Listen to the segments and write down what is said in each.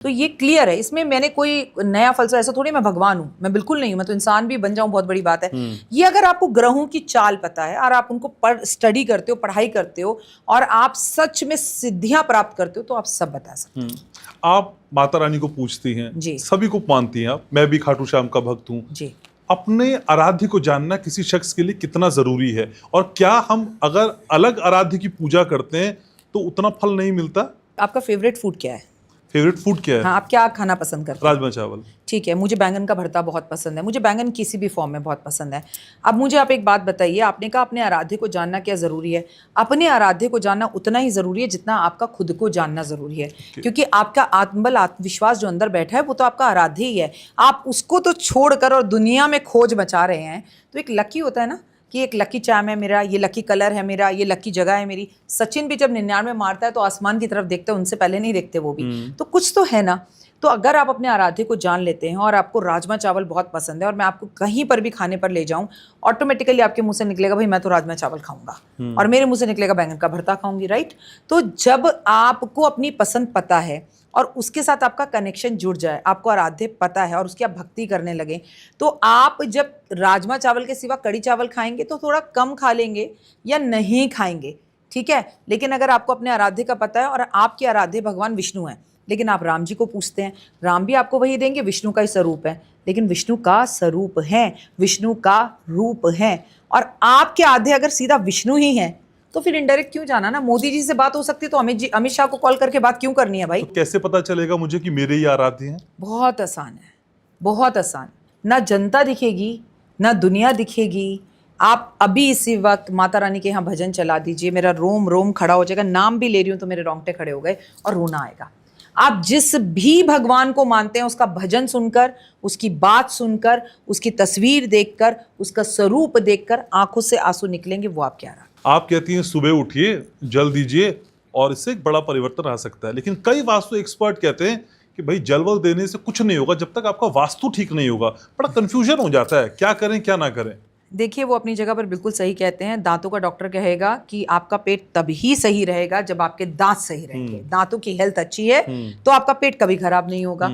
तो ये क्लियर है, इसमें मैंने कोई नया फलसफा, ऐसा थोड़ी मैं भगवान हूँ, मैं बिल्कुल नहीं हूँ, मैं तो इंसान भी बन जाऊं बहुत बड़ी बात है। ये अगर आपको ग्रहों की चाल पता है और आप उनको स्टडी करते हो, पढ़ाई करते हो और आप सच में सिद्धियां प्राप्त करते हो तो आप सब बता सकते हो। आप माता रानी को पूछती हैं जी, सभी को मानती हैं आप, मैं भी खाटू श्याम का भक्त हूँ जी। अपने आराध्य को जानना किसी शख्स के लिए कितना जरूरी है, और क्या हम अगर अलग आराध्य की पूजा करते हैं तो उतना फल नहीं मिलता? आपका फेवरेट फूड क्या है? फेवरेट फूड क्या है? हाँ, आप क्या खाना पसंद करते हैं? राजमा चावल। ठीक है, मुझे बैंगन का भरता बहुत पसंद है, मुझे बैंगन किसी भी फॉर्म में बहुत पसंद है। अब मुझे आप एक बात बताइए, आपने कहा अपने आराध्य को जानना क्या ज़रूरी है। अपने आराध्य को जानना उतना ही ज़रूरी है जितना आपका खुद को जानना ज़रूरी है, क्योंकि आपका आत्मबल, आत्मविश्वास जो अंदर बैठा है वो तो आपका आराध्य ही है। आप उसको तो छोड़कर और दुनिया में खोज मचा रहे हैं। तो एक लकी होता है ना कि एक लकी चाम है मेरा, ये लकी कलर है मेरा, ये लकी जगह है मेरी। सचिन भी जब 99 मारता है तो आसमान की तरफ देखते हैं, उनसे पहले नहीं देखते वो भी। तो कुछ तो है ना। तो अगर आप अपने आराध्य को जान लेते हैं और आपको राजमा चावल बहुत पसंद है और मैं आपको कहीं पर भी खाने पर ले जाऊं, ऑटोमेटिकली आपके मुंह से निकलेगा भाई मैं तो राजमा चावल खाऊंगा, और मेरे मुंह से निकलेगा बैंगन का भरता खाऊंगी, राइट। तो जब आपको अपनी पसंद पता है और उसके साथ आपका कनेक्शन जुड़ जाए, आपको आराध्य पता है और उसकी आप भक्ति करने लगे, तो आप जब राजमा चावल के सिवा कड़ी चावल खाएंगे तो थोड़ा कम खा लेंगे या नहीं खाएंगे, ठीक है। लेकिन अगर आपको अपने आराध्य का पता है और आपके आराध्य भगवान विष्णु हैं, लेकिन आप राम जी को पूछते हैं, राम भी आपको वही देंगे, विष्णु का ही स्वरूप है, लेकिन विष्णु का स्वरूप है, विष्णु का रूप है, और आपके आराध्य अगर सीधा विष्णु ही है तो फिर इनडायरेक्ट क्यों जाना ना। मोदी जी से बात हो सकती है तो अमित शाह को कॉल करके बात क्यों करनी है भाई? तो कैसे पता चलेगा मुझे कि मेरे ही आराध्य हैं? बहुत आसान है, बहुत आसान। ना जनता दिखेगी ना दुनिया दिखेगी। आप अभी इसी वक्त माता रानी के यहाँ भजन चला दीजिए, मेरा रोम रोम खड़ा हो जाएगा। नाम भी ले रही हूँ तो मेरे रोंगटे खड़े हो गए और रोना आएगा। आप जिस भी भगवान को मानते हैं उसका भजन सुनकर, उसकी बात सुनकर, उसकी तस्वीर देखकर, उसका स्वरूप देखकर आंखों से आंसू निकलेंगे। वो आप क्या रहा। आप कहती हैं सुबह उठिए, जल दीजिए और इससे एक बड़ा परिवर्तन आ सकता है, लेकिन कई वास्तु एक्सपर्ट कहते हैं कि भाई जल वल देने से कुछ नहीं होगा जब तक आपका वास्तु ठीक नहीं होगा। बड़ा कंफ्यूजन हो जाता है, क्या करें क्या ना करें। देखिए, वो अपनी जगह पर बिल्कुल सही कहते हैं। दांतों का डॉक्टर कहेगा कि आपका पेट तभी सही रहेगा जब आपके दांत सही रहेंगे। दांतों की हेल्थ अच्छी है तो आपका पेट कभी खराब नहीं होगा।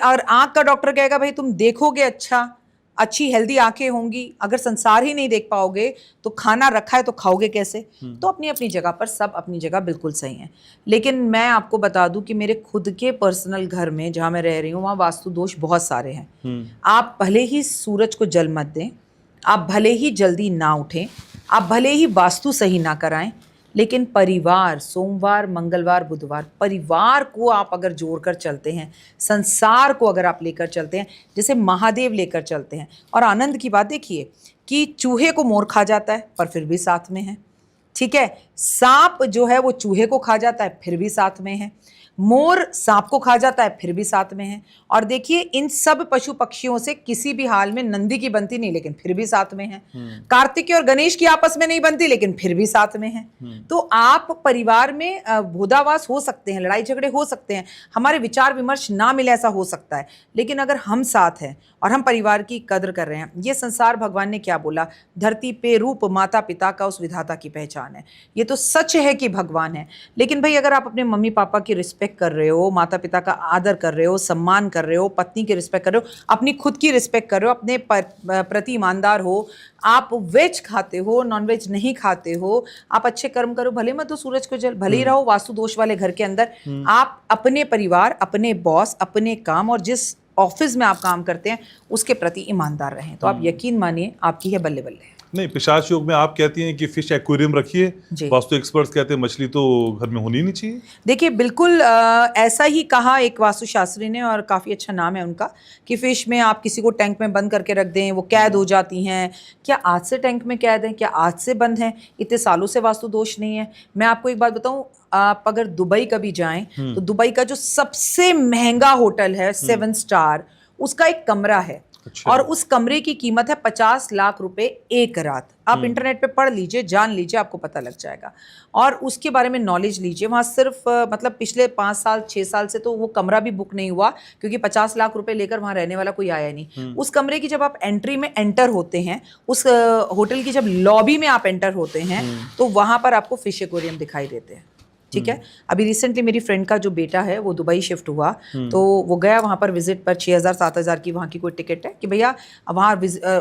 और आंख का डॉक्टर कहेगा भाई तुम देखोगे अच्छा, अच्छी हेल्दी आंखें होंगी, अगर संसार ही नहीं देख पाओगे तो खाना रखा है तो खाओगे कैसे। तो अपनी अपनी जगह पर सब अपनी जगह बिल्कुल सही है। लेकिन मैं आपको बता दूं कि मेरे खुद के पर्सनल घर में जहां मैं रह रही हूँ वहां वास्तु दोष बहुत सारे हैं। आप भले ही सूरज को जल मत दें, आप भले ही जल्दी ना उठें, आप भले ही वास्तु सही ना कराएं, लेकिन परिवार, सोमवार मंगलवार बुधवार, परिवार को आप अगर जोड़कर चलते हैं, संसार को अगर आप लेकर चलते हैं, जैसे महादेव लेकर चलते हैं। और आनंद की बात देखिए कि चूहे को मोर खा जाता है पर फिर भी साथ में है, ठीक है। सांप जो है वो चूहे को खा जाता है फिर भी साथ में है, मोर सांप को खा जाता है फिर भी साथ में है। और देखिए इन सब पशु पक्षियों से किसी भी हाल में नंदी की बनती नहीं लेकिन फिर भी साथ में है। कार्तिकेय और गणेश की आपस में नहीं बनती लेकिन फिर भी साथ में है। तो आप परिवार में भूदावास हो सकते हैं, लड़ाई झगड़े हो सकते हैं, हमारे विचार विमर्श ना मिले ऐसा हो सकता है, लेकिन अगर हम साथ हैं और हम परिवार की कदर कर रहे हैं। ये संसार भगवान ने क्या बोला, धरती पे रूप माता पिता का उस विधाता की पहचान है। ये तो सच है कि भगवान है, लेकिन भाई अगर आप अपने मम्मी पापा की रिस्पेक्ट कर रहे हो, माता पिता का आदर कर रहे हो, सम्मान कर रहे हो, पत्नी की रिस्पेक्ट कर रहे हो, अपनी खुद की रिस्पेक्ट कर रहे हो, अपने प्रति ईमानदार हो, आप वेज खाते हो, नॉन वेज नहीं खाते हो, आप अच्छे कर्म करो, भले मत तो सूरज को जल, भले ही रहो वास्तु दोष वाले घर के अंदर, आप अपने परिवार, अपने बॉस, अपने काम और जिस ऑफिस में आप काम करते हैं उसके प्रति ईमानदार रहें, तो आप यकीन मानिए आपकी है बल्ले बल्ले। नहीं, पिशाच योग में आप कहती हैं कि फिश एक्वेरियम रखिए, वास्तु एक्सपर्ट्स कहते हैं मछली तो घर में होनी नहीं चाहिए। देखिए बिल्कुल ऐसा ही कहा एक वास्तुशास्त्री ने, और काफ़ी अच्छा नाम है उनका, कि फिश में आप किसी को टैंक में बंद करके रख दें वो कैद हो जाती हैं। क्या आज से टैंक में कैद हैं? क्या आज से बंद हैं? इतने सालों से वास्तु दोष नहीं है। मैं आपको एक बात बताऊं, आप अगर दुबई कभी जाएं तो दुबई का जो सबसे महंगा होटल है 7 स्टार, उसका एक कमरा है। अच्छा। और उस कमरे की कीमत है 50 लाख रुपए एक रात। आप इंटरनेट पे पढ़ लीजिए, जान लीजिए, आपको पता लग जाएगा और उसके बारे में नॉलेज लीजिए। वहाँ सिर्फ मतलब पिछले 5 साल 6 साल से तो वो कमरा भी बुक नहीं हुआ, क्योंकि 50 लाख रुपए लेकर वहाँ रहने वाला कोई आया नहीं। उस कमरे की जब आप एंट्री में एंटर होते हैं, उस होटल की जब लॉबी में आप एंटर होते हैं, तो वहाँ पर आपको फिश एक्वेरियम दिखाई देते हैं। ठीक है। अभी रिसेंटली मेरी फ्रेंड का जो बेटा है वो दुबई शिफ्ट हुआ, तो वो गया वहाँ पर विजिट पर 6,000-7,000 की वहाँ की कोई टिकट है कि भैया वहाँ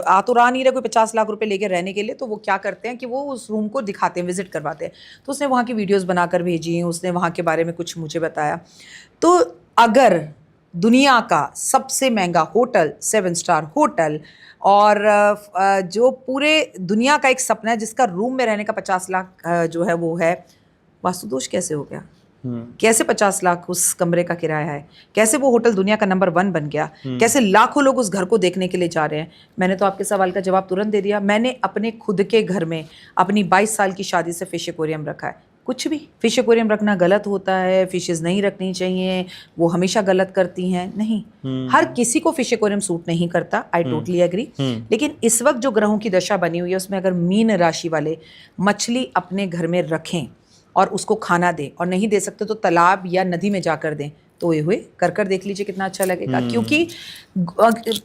आ तो रहा नहीं रहा कोई 50 लाख रुपए लेके रहने के लिए, तो वो क्या करते हैं कि वो उस रूम को दिखाते हैं, विजिट करवाते हैं। तो उसने वहाँ की वीडियोज़ बनाकर भेजी, उसने वहाँ के बारे में कुछ मुझे बताया। तो अगर दुनिया का सबसे महंगा होटल 7 स्टार होटल और जो पूरे दुनिया का एक सपना है जिसका रूम में रहने का 50 लाख जो है वो है, वास्तुदोष कैसे हो गया? कैसे 50 लाख उस कमरे का किराया है? कैसे वो होटल दुनिया का नंबर 1 बन गया? कैसे लाखों लोग उस घर को देखने के लिए जा रहे हैं? मैंने तो आपके सवाल का जवाब तुरंत दे दिया। मैंने अपने खुद के घर में अपनी 22 साल की शादी से फिश एक्वेरियम रखा है। कुछ भी फिश एक्वेरियम रखना गलत होता है, फिशेस नहीं रखनी चाहिए, वो हमेशा गलत करती हैं, नहीं। हर किसी को फिश एक्वेरियम सूट नहीं करता, आई टोटली एग्री। लेकिन इस वक्त जो ग्रहों की दशा बनी हुई है उसमें अगर मीन राशि वाले मछली अपने घर में रखें और उसको खाना दें, और नहीं दे सकते तो तालाब या नदी में जाकर दें, तो ये हुए कर देख लीजिए कितना अच्छा लगेगा। क्योंकि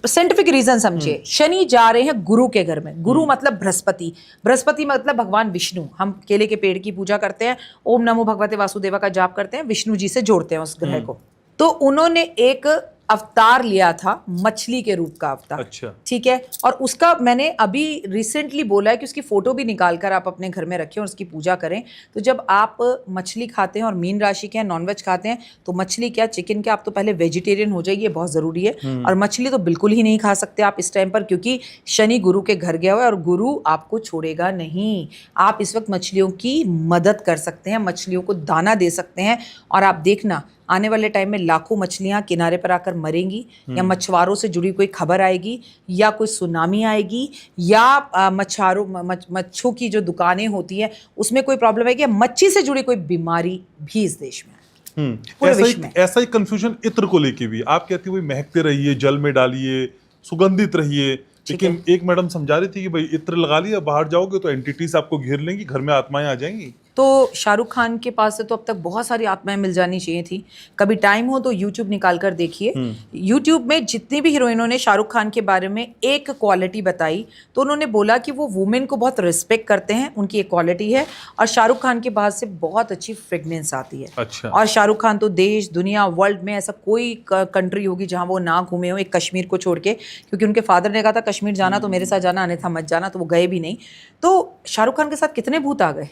साइंटिफिक रीजन समझिए, शनि जा रहे हैं गुरु के घर में। गुरु मतलब बृहस्पति, बृहस्पति मतलब भगवान विष्णु। हम केले के पेड़ की पूजा करते हैं, ओम नमो भगवते वासुदेवा का जाप करते हैं, विष्णु जी से जोड़ते हैं उस ग्रह को। तो उन्होंने एक अवतार लिया था, मछली के रूप का अवतार। अच्छा। ठीक है। और उसका मैंने अभी रिसेंटली बोला है कि उसकी फोटो भी निकाल कर आप अपने घर में रखें और उसकी पूजा करें। तो जब आप मछली खाते हैं और मीन राशि के हैं, नॉनवेज खाते हैं, तो मछली क्या चिकन क्या, आप तो पहले वेजिटेरियन हो जाइए, बहुत ज़रूरी है। और मछली तो बिल्कुल ही नहीं खा सकते आप इस टाइम पर, क्योंकि शनि गुरु के घर गया हुआ है और गुरु आपको छोड़ेगा नहीं। आप इस वक्त मछलियों की मदद कर सकते हैं, मछलियों को दाना दे सकते हैं। और आप देखना आने वाले टाइम में लाखों मछलियां किनारे पर आकर मरेंगी, या मछुआरों से जुड़ी कोई खबर आएगी, या कोई सुनामी आएगी, या मच्छों की जो दुकानें होती हैं उसमें कोई प्रॉब्लम आएगी, या मच्छी से जुड़ी कोई बीमारी भी इस देश में ऐसा ही कंफ्यूजन इत्र को लेके भी। आप कहती हुई महकते रहिए, जल में डालिए, सुगंधित रहिए, लेकिन एक मैडम समझा रही थी कि भाई इत्र लगा लिया, बाहर जाओगे तो एंटिटीज आपको घेर लेंगी, घर में आत्माएं आ जाएंगी। तो शाहरुख खान के पास से तो अब तक बहुत सारी आत्माएं मिल जानी चाहिए थी। कभी टाइम हो तो यूट्यूब निकाल कर देखिए। यूट्यूब में जितनी भी हीरोइनों ने शाहरुख खान के बारे में एक क्वालिटी बताई, तो उन्होंने बोला कि वो वुमेन को बहुत रिस्पेक्ट करते हैं, उनकी एक क्वालिटी है। और शाहरुख खान के बाद से बहुत अच्छी फ्रेगनेंस आती है। अच्छा। और शाहरुख खान तो देश दुनिया वर्ल्ड में ऐसा कोई कंट्री होगी जहाँ वो ना घूमे हो, एक कश्मीर को छोड़ के, क्योंकि उनके फादर ने कहा था कश्मीर जाना तो मेरे साथ जाना, अन्यथा मत जाना, तो वो गए भी नहीं। तो शाहरुख खान के साथ कितने भूत आ गए।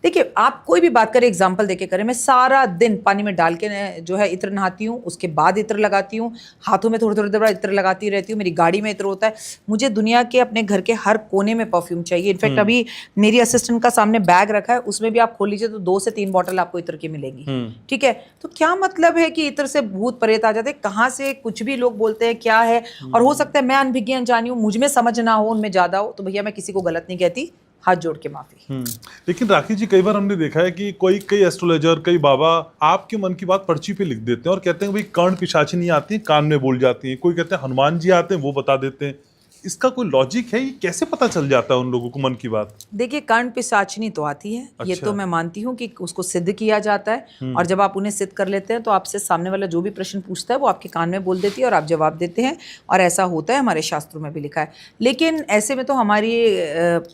देखिए, आप कोई भी बात करें एग्जाम्पल देके करें। मैं सारा दिन पानी में डाल के जो है इत्र नहाती हूँ, उसके बाद इत्र लगाती हूँ, हाथों में थोड़ी थोड़ी देर इत्र लगाती रहती हूँ, मेरी गाड़ी में इत्र होता है। मुझे दुनिया के अपने घर के हर कोने में परफ्यूम चाहिए। इनफैक्ट अभी मेरी असिस्टेंट का सामने बैग रखा है, उसमें भी आप खोल लीजिए तो 2 से 3 बॉटल आपको इत्र की मिलेंगी। ठीक है। तो क्या मतलब है कि इत्र से भूत प्रेत आ जाते हैं? कहाँ से कुछ भी लोग बोलते हैं क्या है। और हो सकता है मैं अनभिज्ञ अनजानी हूँ, मुझ में समझ ना हो, उनमें ज्यादा हो, तो भैया मैं किसी को गलत नहीं कहती, हाथ जोड़ के माफी। लेकिन राखी जी, कई बार हमने देखा है कि कई एस्ट्रोलॉजर, कई बाबा आपके मन की बात पर्ची पे लिख देते हैं और कहते हैं भाई कर्ण पिशाचिनी आती है, कान में बोल जाती है। कोई कहते हैं हनुमान जी आते हैं, वो बता देते हैं। इसका कोई लॉजिक है? ये कैसे पता चल जाता है उन लोगों को मन की बात? देखिए, कर्ण पिशाचिनी तो आती है। अच्छा। ये तो मैं मानती हूँ कि उसको सिद्ध किया जाता है, और जब आप उन्हें सिद्ध कर लेते हैं तो आपसे सामने वाला जो भी प्रश्न पूछता है वो आपके कान में बोल देती है और आप जवाब देते हैं। और ऐसा होता है, हमारे शास्त्रों में भी लिखा है। लेकिन ऐसे में तो हमारी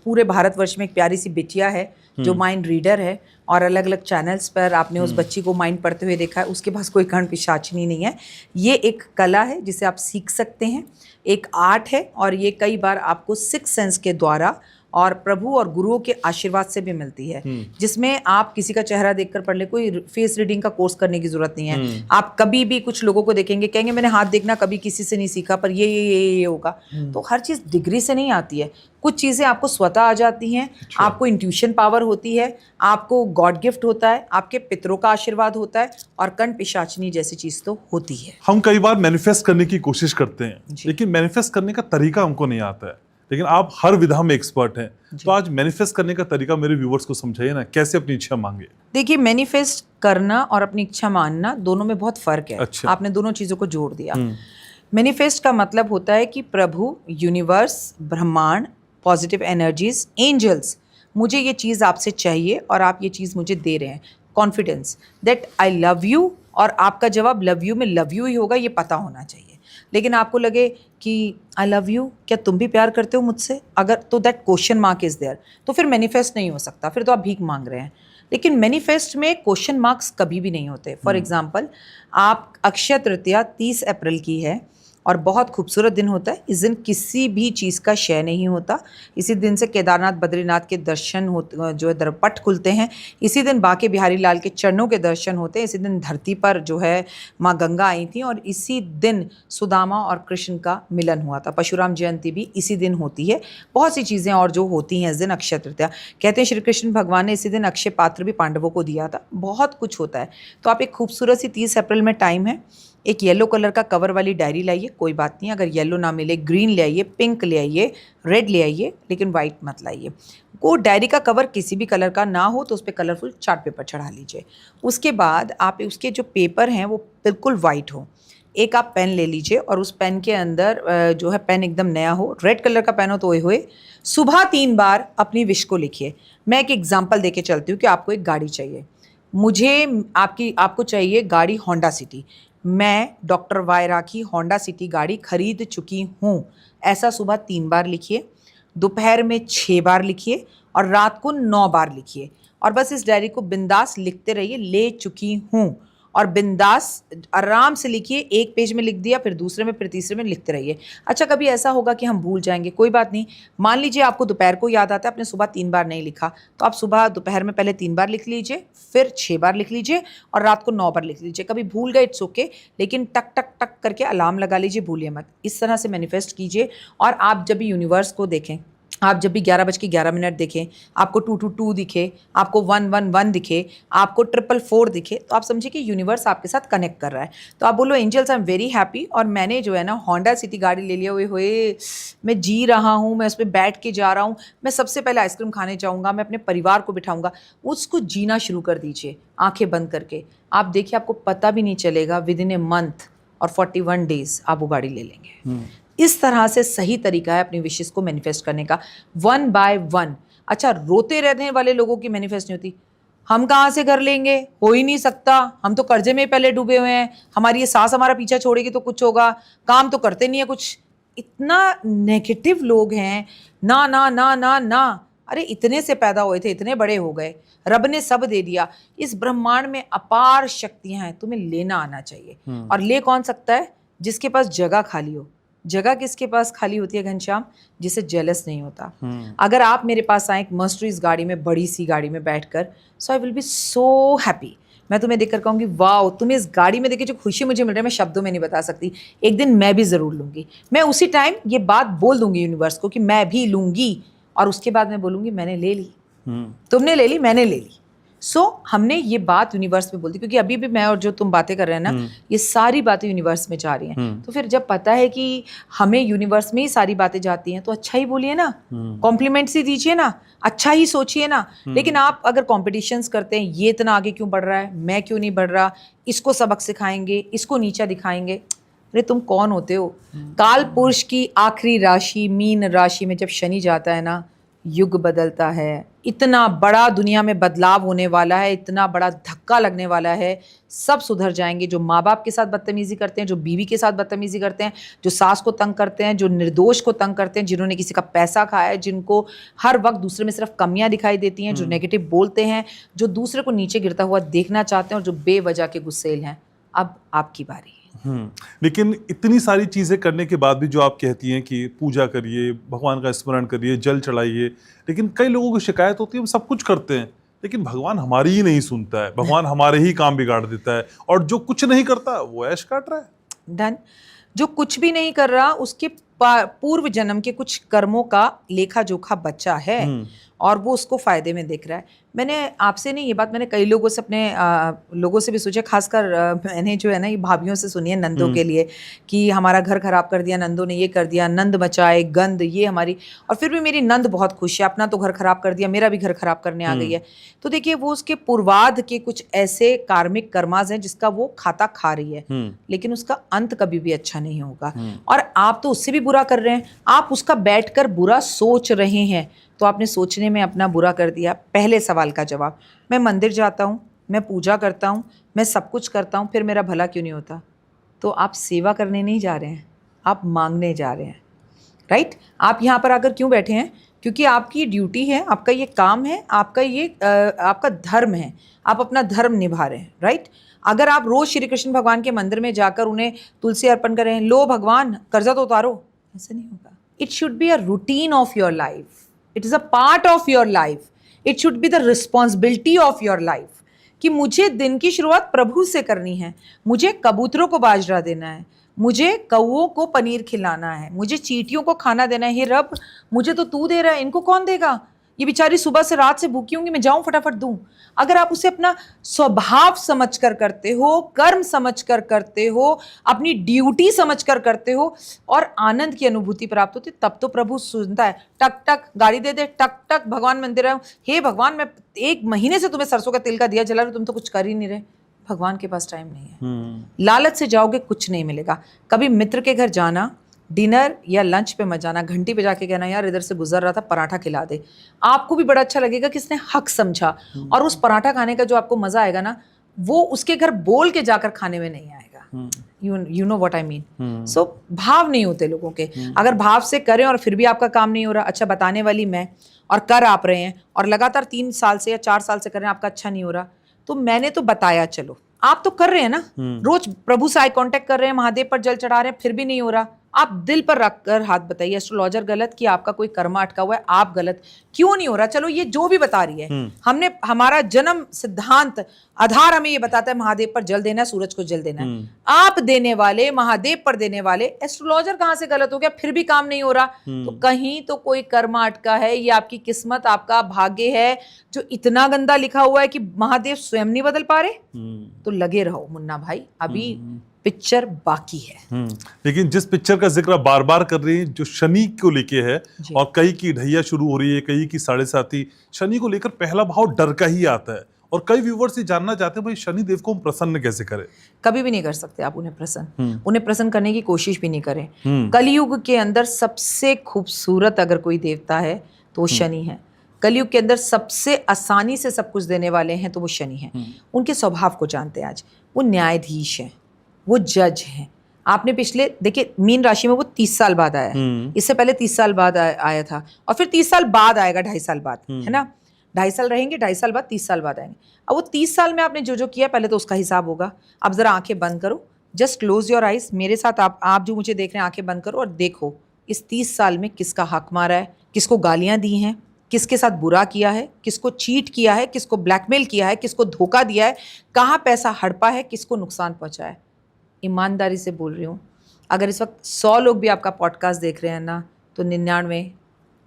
पूरे भारतवर्ष में एक प्यारी सी बिटिया है जो माइंड रीडर है, और अलग अलग चैनल्स पर आपने उस बच्ची को माइंड पढ़ते हुए देखा है। उसके पास कोई कर्ण पिशाचिनी नहीं है। ये एक कला है जिसे आप सीख सकते हैं, एक आर्ट है, और ये कई बार आपको 6 सेंस के द्वारा और प्रभु और गुरुओं के आशीर्वाद से भी मिलती है, जिसमें आप किसी का चेहरा देखकर पढ़ ले। कोई फेस रीडिंग का कोर्स करने की जरूरत नहीं है। आप कभी भी कुछ लोगों को देखेंगे, कहेंगे मैंने हाथ देखना कभी किसी से नहीं सीखा, पर ये होगा। तो हर चीज़ डिग्री से नहीं आती है। कुछ चीज़ें आपको स्वतः आ जाती हैं। अच्छा। आपको इंट्यूशन पावर होती है, आपको गॉड गिफ्ट होता है, आपके पितरों का आशीर्वाद होता है, और कर्ण पिशाचिनी जैसी चीज़ तो होती है। हम कई बार मैनिफेस्ट करने की कोशिश करते हैं, लेकिन मैनिफेस्ट करने का तरीका हमको नहीं आता है। लेकिन आप हर विधा में एक्सपर्ट हैं, तो आज मैनिफेस्ट करने का तरीका मेरे व्यूवर्स को समझाइए ना, कैसे अपनी इच्छा मांगे। देखिए, मैनिफेस्ट करना और अपनी इच्छा मानना दोनों में बहुत फर्क है। अच्छा। आपने दोनों चीजों को जोड़ दिया। मैनिफेस्ट का मतलब होता है कि प्रभु, यूनिवर्स, ब्रह्मांड, पॉजिटिव एनर्जीज, एंजल्स, मुझे ये चीज़ आपसे चाहिए और आप ये चीज़ मुझे दे रहे हैं। Confidence that I love you, और आपका जवाब लव यू में लव यू ही होगा, ये पता होना चाहिए। लेकिन आपको लगे कि आई लव यू, क्या तुम भी प्यार करते हो मुझसे? अगर तो that question mark is there, तो फिर मैनिफेस्ट नहीं हो सकता, फिर तो आप भीख मांग रहे हैं। लेकिन मैनिफेस्ट में क्वेश्चन मार्क्स कभी भी नहीं होते। फॉर एग्जाम्पल, आप अक्षय तृतीया 30 अप्रैल की है और बहुत खूबसूरत दिन होता है। इस दिन किसी भी चीज़ का क्षय नहीं होता। इसी दिन से केदारनाथ बद्रीनाथ के दर्शन होते, जो है दरपट खुलते हैं। इसी दिन बांके बिहारी लाल के चरणों के दर्शन होते हैं। इसी दिन धरती पर जो है माँ गंगा आई थी और इसी दिन सुदामा और कृष्ण का मिलन हुआ था। परशुराम जयंती भी इसी दिन होती है। बहुत सी चीज़ें और जो होती हैं इस दिन अक्षय तृतीया। कहते हैं श्री कृष्ण भगवान ने इसी दिन अक्षय पात्र भी पांडवों को दिया था। बहुत कुछ होता है। तो आप एक खूबसूरत सी 30 अप्रैल में टाइम है, एक येलो कलर का कवर वाली डायरी लाइए, कोई बात नहीं, अगर येलो ना मिले ग्रीन ले आइए, पिंक ले आइए, रेड ले आइए, लेकिन वाइट मत लाइए। वो डायरी का कवर किसी भी कलर का ना हो तो उस पर कलरफुल चार्ट पेपर चढ़ा लीजिए। उसके बाद आप उसके जो पेपर हैं वो बिल्कुल वाइट हो। एक आप पेन ले लीजिए और उस पेन के अंदर जो है पेन एकदम नया हो, रेड कलर का पेन हो तो हुए सुबह 3 बार अपनी विश को लिखिए। मैं एक एग्जाम्पल देके चलती हूँ कि आपको एक गाड़ी चाहिए। मुझे आपको चाहिए गाड़ी होंडा सिटी। मैं डॉक्टर वाई राखी होंडा सिटी गाड़ी खरीद चुकी हूँ, ऐसा सुबह 3 बार लिखिए, दोपहर में 6 बार लिखिए और रात को 9 बार लिखिए। और बस इस डायरी को बिंदास लिखते रहिए, ले चुकी हूँ, और बिंदास आराम से लिखिए। एक पेज में लिख दिया, फिर दूसरे में, फिर तीसरे में लिखते रहिए। अच्छा, कभी ऐसा होगा कि हम भूल जाएंगे, कोई बात नहीं। मान लीजिए आपको दोपहर को याद आता है, आपने सुबह 3 बार नहीं लिखा, तो आप सुबह दोपहर में पहले 3 बार लिख लीजिए, फिर 6 बार लिख लीजिए और रात को 9 बार लिख लीजिए। कभी भूल गए इट्स ओके, लेकिन टक टक टक करके अलार्म लगा लीजिए, भूलिए मत। इस तरह से मैनिफेस्ट कीजिए। और आप जब भी यूनिवर्स को देखें, आप जब भी 11:11 देखें, आपको 222 दिखे, आपको 111 दिखे, आपको 444 दिखे, तो आप समझिए कि यूनिवर्स आपके साथ कनेक्ट कर रहा है। तो आप बोलो angels I am very happy, और मैंने जो है ना होंडा सिटी गाड़ी ले लिया हुए मैं जी रहा हूँ, मैं उस पर बैठ के जा रहा हूँ, मैं सबसे पहले आइसक्रीम खाने जाऊँगा, मैं अपने परिवार को बिठाऊँगा। उसको जीना शुरू कर दीजिए आँखें बंद करके। आप देखिए, आपको पता भी नहीं चलेगा, विद इन ए मंथ और 41 डेज आप वो गाड़ी ले लेंगे। इस तरह से सही तरीका है अपनी विशेस को मैनिफेस्ट करने का, 1 by 1। अच्छा, रोते रहने वाले लोगों की मैनिफेस्ट नहीं होती। हम कहाँ से घर लेंगे, हो ही नहीं सकता, हम तो कर्जे में पहले डूबे हुए हैं, हमारी ये सास हमारा पीछा छोड़ेगी तो कुछ होगा, काम तो करते नहीं है कुछ। इतना नेगेटिव लोग हैं। ना ना ना ना ना, अरे इतने से पैदा हुए थे, इतने बड़े हो गए, रब ने सब दे दिया। इस ब्रह्मांड में अपार शक्तियां हैं, तुम्हें लेना आना चाहिए। और ले कौन सकता है? जिसके पास जगह खाली हो। जगह किसके पास खाली होती है घनश्याम? जिसे जेलस नहीं होता। अगर आप मेरे पास आए मर्सिडीज गाड़ी में, बड़ी सी गाड़ी में बैठकर, so I will be so happy. मैं तुम्हें देखकर कहूँगी वाओ, तुम्हें इस गाड़ी में देखिए जो खुशी मुझे मिल रही है, मैं शब्दों में नहीं बता सकती। एक दिन मैं भी ज़रूर लूँगी। मैं उसी टाइम ये बात बोल दूंगी यूनिवर्स को कि मैं भी लूँगी, और उसके बाद मैं बोलूँगी मैंने ले ली, तुमने ले ली, मैंने ले ली। सो हमने ये बात यूनिवर्स में बोल दी, क्योंकि अभी भी मैं और जो तुम बातें कर रहे हैं ना, ये सारी बातें यूनिवर्स में जा रही हैं। तो फिर जब पता है कि हमें यूनिवर्स में ही सारी बातें जाती हैं, तो अच्छा ही बोलिए ना, कॉम्प्लीमेंट्स ही दीजिए ना, अच्छा ही सोचिए ना। लेकिन आप अगर कॉम्पिटिशन्स करते हैं, ये इतना आगे क्यों बढ़ रहा है, मैं क्यों नहीं बढ़ रहा, इसको सबक सिखाएंगे, इसको नीचा दिखाएंगे, अरे तुम कौन होते हो? काल पुरुष की आखिरी राशि मीन राशि में जब शनि जाता है ना, युग बदलता है। इतना बड़ा दुनिया में बदलाव होने वाला है, इतना बड़ा धक्का लगने वाला है। सब सुधर जाएंगे। जो माँ बाप के साथ बदतमीजी करते हैं, जो बीवी के साथ बदतमीजी करते हैं, जो सास को तंग करते हैं, जो निर्दोष को तंग करते हैं, जिन्होंने किसी का पैसा खाया है, जिनको हर वक्त दूसरे में सिर्फ कमियां दिखाई देती हैं, जो नेगेटिव बोलते हैं, जो दूसरे को नीचे गिरता हुआ देखना चाहते हैं, और जो बेवजह के गुस्सेल हैं, अब आपकी बारी है। लेकिन इतनी सारी चीज़ें करने के बाद भी जो आप कहती हैं कि पूजा करिए, भगवान का स्मरण करिए, जल चढ़ाइए, लेकिन कई लोगों की शिकायत होती है हम सब कुछ करते हैं लेकिन भगवान हमारी ही नहीं सुनता है, भगवान हमारे ही काम बिगाड़ देता है, और जो कुछ नहीं करता वो ऐश काट रहा है। डन। जो कुछ भी नहीं कर रहा उसके पूर्व जन्म के कुछ कर्मों का लेखा जोखा बचा है और वो उसको फायदे में देख रहा है। मैंने आपसे नहीं, ये बात मैंने कई लोगों से, अपने लोगों से भी सोचा, खासकर मैंने जो है ना ये भाभीयों से सुनी है नंदों के लिए, कि हमारा घर खराब कर दिया नंदों ने, ये कर दिया, नंद मचाए गंद ये हमारी, और फिर भी मेरी नंद बहुत खुश है, अपना तो घर खराब कर दिया, मेरा भी घर खराब करने आ गई है। तो देखिए वो उसके पूर्वाध के कुछ ऐसे कार्मिक कर्माज हैं जिसका वो खाता खा रही है, लेकिन उसका अंत कभी भी अच्छा नहीं होगा। और आप तो उससे भी बुरा कर रहे हैं, आप उसका बैठकर बुरा सोच रहे हैं, तो आपने सोचने में अपना बुरा कर दिया। पहले सवाल का जवाब, मैं मंदिर जाता हूँ, मैं पूजा करता हूँ, मैं सब कुछ करता हूँ, फिर मेरा भला क्यों नहीं होता? तो आप सेवा करने नहीं जा रहे हैं, आप मांगने जा रहे हैं, राइट? आप यहाँ पर आकर क्यों बैठे हैं? क्योंकि आपकी ड्यूटी है, आपका ये काम है, आपका ये आपका धर्म है, आप अपना धर्म निभा रहे हैं, राइट। अगर आप रोज श्री कृष्ण भगवान के मंदिर में जाकर उन्हें तुलसी अर्पण कर रहे हैं, लो भगवान कर्जा तो उतारो, ऐसा नहीं होगा। It should be a routine of your life, it is a part of your life, it should be the responsibility of your life कि मुझे दिन की शुरुआत प्रभु से करनी है, मुझे कबूतरों को बाजरा देना है, मुझे कौओं को पनीर खिलाना है, मुझे चींटियों को खाना देना है। हे रब, मुझे तो तू दे रहा है, इनको कौन देगा? ये बेचारी सुबह से रात से भूखी होंगी, मैं जाऊं फटाफट दूं। अगर आप उसे अपना स्वभाव समझकर करते हो, कर्म समझकर करते हो, अपनी ड्यूटी समझकर करते हो और आनंद की अनुभूति प्राप्त होती, तब तो प्रभु सुनता है। टक टक गाड़ी दे दे, टक टक भगवान मंदिर आऊं, हे भगवान मैं 1 महीने से तुम्हें सरसों का तेल का दिया जला रहा हूं, तुम तो कुछ कर ही नहीं रहे। भगवान के पास टाइम नहीं है। लालच से जाओगे कुछ नहीं मिलेगा। कभी मित्र के घर जाना, डिनर या लंच पे मत जाना, घंटी पे जाके कहना यार इधर से गुजर रहा था, पराठा खिला दे। आपको भी बड़ा अच्छा लगेगा कि इसने हक समझा, और उस पराठा खाने का जो आपको मजा आएगा ना, वो उसके घर बोल के जाकर खाने में नहीं आएगा। You know what I mean. So भाव नहीं होते लोगों के। अगर भाव से करें और फिर भी आपका काम नहीं हो रहा, अच्छा बताने वाली मैं, और कर आप रहे हैं और लगातार 3 साल से या 4 साल से कर रहे हैं, आपका अच्छा नहीं हो रहा, तो मैंने तो बताया, चलो आप तो कर रहे हैं ना, रोज प्रभु से आई कांटेक्ट कर रहे हैं, महादेव पर जल चढ़ा रहे हैं, फिर भी नहीं हो रहा, आप दिल पर रखकर हाथ बताइए, एस्ट्रोलॉजर गलत कि आपका कोई कर्मा अटका हुआ है, आप गलत, क्यों नहीं हो रहा? चलो ये जो भी बता रही है, हमने हमारा जन्म सिद्धांत आधार हमें ये बताता है महादेव पर जल देना है, सूरज को जल देना है। आप देने वाले, महादेव पर देने वाले, एस्ट्रोलॉजर कहां से गलत हो गया? फिर भी काम नहीं हो रहा, तो कहीं तो कोई कर्मा अटका है। ये आपकी किस्मत, आपका भाग्य है जो इतना गंदा लिखा हुआ है कि महादेव स्वयं नहीं बदल पा रहे। तो लगे रहो मुन्ना भाई, अभी पिक्चर बाकी है। लेकिन जिस पिक्चर का जिक्र बार बार कर रही हैं, जो शनि को लेके है, और कई की ढैया शुरू हो रही है, कई की 7.5, शनि को लेकर पहला भाव डर का ही आता है। और कई व्यूवर्स ये जानना चाहते हैं भाई शनि देव को हम प्रसन्न कैसे करें? कभी भी नहीं कर सकते आप उन्हें प्रसन्न, उन्हें प्रसन्न करने की कोशिश भी नहीं करें। कलयुग के अंदर सबसे खूबसूरत अगर कोई देवता है तो वो शनि है। कलयुग के अंदर सबसे आसानी से सब कुछ देने वाले हैं तो वो शनि हैं। उनके स्वभाव को जानते हैं आज। वो न्यायाधीश हैं, वो जज हैं। आपने पिछले देखिए मीन राशि में वो 30 साल बाद आया है, इससे पहले 30 साल बाद आया था, और फिर 30 साल बाद आएगा, 2.5 साल बाद, है ना। 2.5 साल रहेंगे, 2.5 साल बाद 30 साल बाद आएंगे। अब वो 30 साल में आपने जो जो किया पहले तो उसका हिसाब होगा। अब जरा आंखें बंद करो, जस्ट क्लोज योर आइज, मेरे साथ आप जो मुझे देख रहे हैं आंखें बंद करो और देखो इस 30 साल में किसका हक मारा है, किसको गालियां दी हैं, किसके साथ बुरा किया है, किसको चीट किया है, किसको ब्लैकमेल किया है, किसको धोखा दिया है, कहाँ पैसा हड़पा है, किसको नुकसान पहुंचा है। ईमानदारी से बोल रही हूँ, अगर इस वक्त 100 लोग भी आपका पॉडकास्ट देख रहे हैं ना, तो 99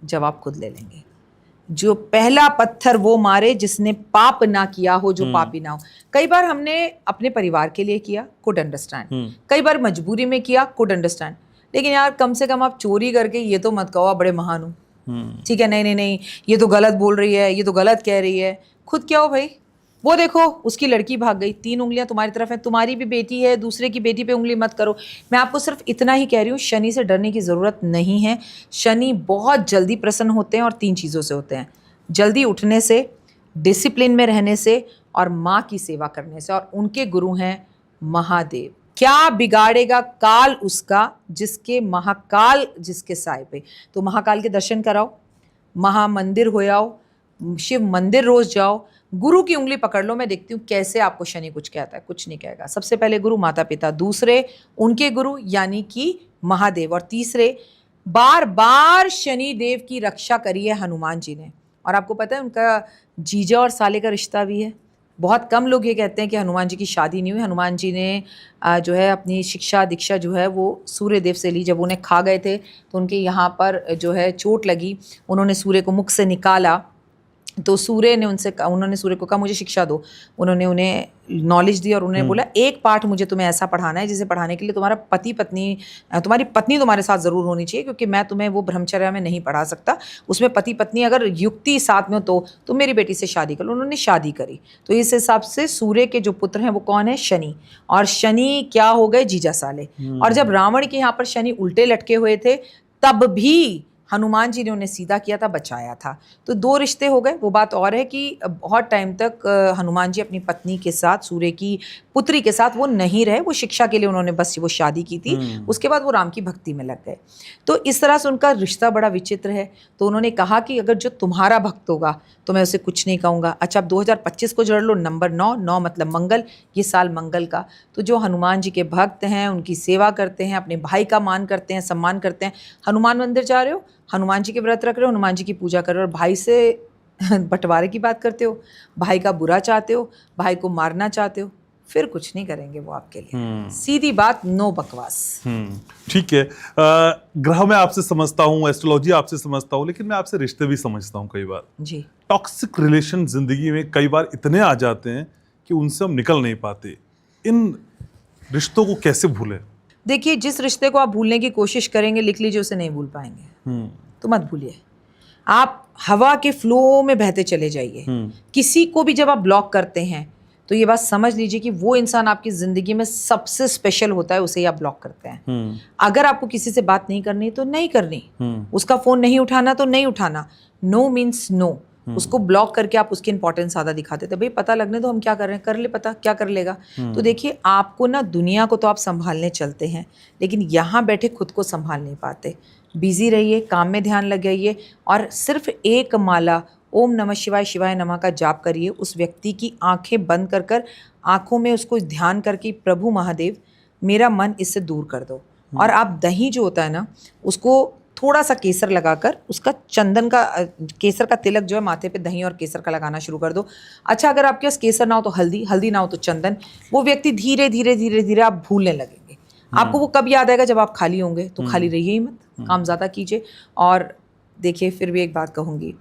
जवाब खुद ले लेंगे। जो पहला पत्थर वो मारे जिसने पाप ना किया हो, जो पापी ना हो। कई बार हमने अपने परिवार के लिए किया, कुड अंडरस्टैंड, कई बार मजबूरी में किया, कुड अंडरस्टैंड, लेकिन यार कम से कम आप चोरी करके ये तो मत कहो आप बड़े महान हो, ठीक है, नहीं नहीं नहीं ये तो गलत बोल रही है, ये तो गलत कह रही है। खुद क्या हो भाई? वो देखो उसकी लड़की भाग गई, 3 उंगलियां तुम्हारी तरफ है, तुम्हारी भी बेटी है, दूसरे की बेटी पे उंगली मत करो। मैं आपको सिर्फ इतना ही कह रही हूँ, शनि से डरने की ज़रूरत नहीं है। शनि बहुत जल्दी प्रसन्न होते हैं और 3 चीज़ों से होते हैं, जल्दी उठने से, डिसिप्लिन में रहने से और माँ की सेवा करने से, और उनके गुरु हैं महादेव। क्या बिगाड़ेगा काल उसका जिसके महाकाल जिसके साए पे। तो महाकाल के दर्शन कराओ, महामंदिर हो आओ, शिव मंदिर रोज जाओ, गुरु की उंगली पकड़ लो। मैं देखती हूँ कैसे आपको शनि कुछ कहता है, कुछ नहीं कहेगा। सबसे पहले गुरु माता पिता, दूसरे उनके गुरु यानी कि महादेव, और तीसरे बार बार शनि देव की रक्षा करी है हनुमान जी ने। और आपको पता है उनका जीजा और साले का रिश्ता भी है। बहुत कम लोग ये कहते हैं कि हनुमान जी की शादी नहीं हुई। हनुमान जी ने जो है अपनी शिक्षा दीक्षा जो है वो सूर्य देव से ली। जब उन्हें खा गए थे तो उनके यहाँ पर जो है चोट लगी, उन्होंने सूर्य को मुख से निकाला, तो सूर्य ने उन्होंने सूर्य को कहा मुझे शिक्षा दो। उन्होंने उन्हें नॉलेज दी और उन्होंने बोला एक पाठ मुझे तुम्हें ऐसा पढ़ाना है जिसे पढ़ाने के लिए तुम्हारी पत्नी तुम्हारे साथ ज़रूर होनी चाहिए, क्योंकि मैं तुम्हें वो ब्रह्मचर्या में नहीं पढ़ा सकता। उसमें पति पत्नी अगर युक्ति साथ में हो तो मेरी बेटी से शादी करो। उन्होंने शादी करी। तो इस हिसाब से सूर्य के जो पुत्र हैं वो कौन है? शनि। और शनि क्या हो गए? जीजा साले। और जब रावण के यहाँ पर शनि उल्टे लटके हुए थे तब भी हनुमान जी ने उन्हें सीधा किया था, बचाया था। तो 2 रिश्ते हो गए। वो बात और है कि बहुत टाइम तक हनुमान जी अपनी पत्नी के साथ, सूर्य की पुत्री के साथ वो नहीं रहे। वो शिक्षा के लिए उन्होंने बस वो शादी की थी। उसके बाद वो राम की भक्ति में लग गए। तो इस तरह से उनका रिश्ता बड़ा विचित्र है। तो उन्होंने कहा कि अगर जो तुम्हारा भक्त होगा तो मैं उसे कुछ नहीं कहूँगा। अच्छा, अब 2025 को जोड़ लो, नंबर 9, 9 मतलब मंगल, ये साल मंगल का। तो जो हनुमान जी के भक्त हैं, उनकी सेवा करते हैं, अपने भाई का मान करते हैं, सम्मान करते हैं, हनुमान मंदिर जा रहे हो, हनुमान जी के व्रत रख रहे हो, हनुमान जी की पूजा कर रहे हो, और भाई से बंटवारे की बात करते हो, भाई का बुरा चाहते हो, भाई को मारना चाहते हो, फिर कुछ नहीं करेंगे वो आपके लिए। सीधी बात, नो बकवास। ठीक है। ग्रह में आपसे समझता हूँ, एस्ट्रोलॉजी आपसे समझता हूँ, लेकिन मैं आपसे रिश्ते भी समझता हूँ कई बार। जी। टॉक्सिक रिलेशन जिंदगी में कई बार इतने आ जाते हैं कि उनसे हम निकल नहीं पाते। इन रिश्तों को कैसे भूलें? देखिए, जिस रिश्ते को आप भूलने की कोशिश करेंगे, लिख लीजिए, उसे नहीं भूल पाएंगे। तो मत भूलिए। आप हवा के फ्लो में बहते चले जाइए। किसी को भी जब आप ब्लॉक करते हैं तो ये बात समझ लीजिए कि वो इंसान आपकी ज़िंदगी में सबसे स्पेशल होता है, उसे ही आप ब्लॉक करते हैं। अगर आपको किसी से बात नहीं करनी तो नहीं करनी, उसका फ़ोन नहीं उठाना तो नहीं उठाना। No means no. उसको ब्लॉक करके आप उसकी इंपॉर्टेंस ज़्यादा दिखाते थे। भाई पता लगने तो हम क्या कर रहे हैं, कर ले, पता क्या कर लेगा। तो देखिए, आपको ना दुनिया को तो आप संभालने चलते हैं, लेकिन यहाँ बैठे खुद को संभाल नहीं पाते। बिजी रहिए, काम में ध्यान लगाइए, और सिर्फ एक माला ओम नमः शिवाय शिवाय नमः का जाप करिए। उस व्यक्ति की आंखें बंद कर कर, आंखों में उसको ध्यान करके, प्रभु महादेव मेरा मन इससे दूर कर दो। और आप दही जो होता है ना, उसको थोड़ा सा केसर लगाकर, उसका चंदन का, केसर का तिलक जो है माथे पे दही और केसर का लगाना शुरू कर दो। अच्छा, अगर आपके पास केसर ना हो तो हल्दी, हल्दी ना हो तो चंदन। वो व्यक्ति धीरे धीरे धीरे धीरे आप भूलने लगेंगे। आपको वो कब याद आएगा? जब आप खाली होंगे। तो खाली रहिए ही मत, काम ज़्यादा कीजिए। और देखिए, फिर भी एक बात कहूँगी,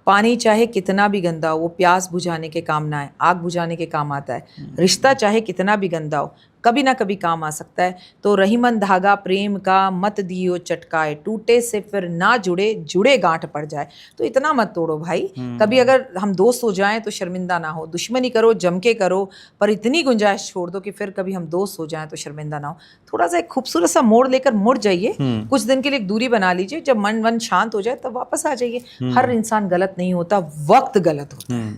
पानी चाहे कितना भी गंदा हो, वो प्यास बुझाने के काम ना आए, आग बुझाने के काम आता है। रिश्ता चाहे कितना भी गंदा हो, कभी ना कभी काम आ सकता है। तो रहीमन धागा प्रेम का मत दियो चटकाए, टूटे से फिर ना जुड़े, जुड़े गांठ पड़ जाए। तो इतना मत तोड़ो भाई। कभी अगर हम दोस्त हो जाएं तो शर्मिंदा ना हो। दुश्मनी करो, जम के करो, पर इतनी गुंजाइश छोड़ दो कि फिर कभी हम दोस्त हो जाएं तो शर्मिंदा ना हो। थोड़ा सा एक खूबसूरत सा मोड़ लेकर मुड़ जाइए, कुछ दिन के लिए एक दूरी बना लीजिए। जब मन शांत हो जाए तब वापस आ जाइए। हर इंसान गलत नहीं होता, वक्त गलत होता है।